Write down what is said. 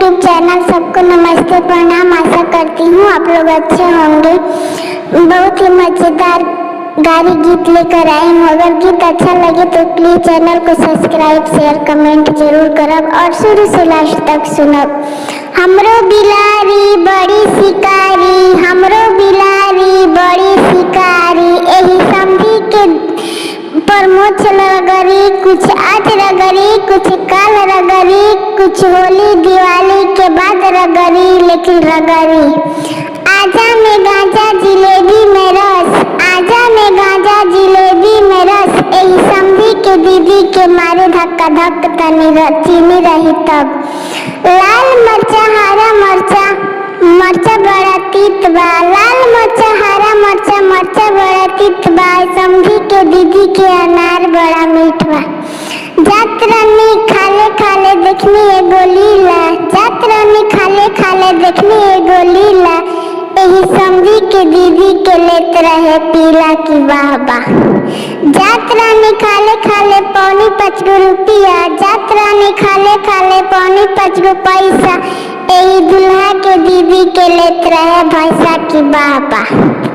YouTube channel. सबको नमस्ते, प्रणाम। आशा करती हूँ आप लोग अच्छे होंगे। बहुत ही मजेदार गारी गीत लेकर आई हूँ। अगर गीत अच्छा लगे तो प्लीज चैनल को सब्सक्राइब, शेयर, कमेंट जरूर करब और शुरू से लास्ट तक सुनब। हमरो बिलारी बड़ी शिकारी, हमरो बिलारी बड़ी शिकारी, एही समझी के परमोच रगरी, कुछ आज रगरी, कुछ काल रगरी, कुछ होली दिवाली के बाद रगरी, लेकिन रगरी। आजा में गांजा जिलेबी में रस, आजा में गांजा जिलेबी में रस, एही समझी के दीदी के मारे धक्का धक तनी चीनी रही तब। लाल मरचा हरा मरचा, मरचा बड़ा तीत बा, लाल मरचा हरा मरचा, मरचा बड़ा तीत बा, समझी के दीदी के अनार बड़ा मीठ बा। जात रानी खाले खाले देखनी एगो लीला, जात रानी खाले खाले देखनी एगो लीला, एही समझी के दीदी के लेत रहे पीला की वाह वाह। जात रानी खाले खाले पौनी 5 रुपया, जात रानी खाले खाले पौनी 5 पैसा, एही दुल्हा के दीदी के लेत रहे भैंसा की वाह वाह।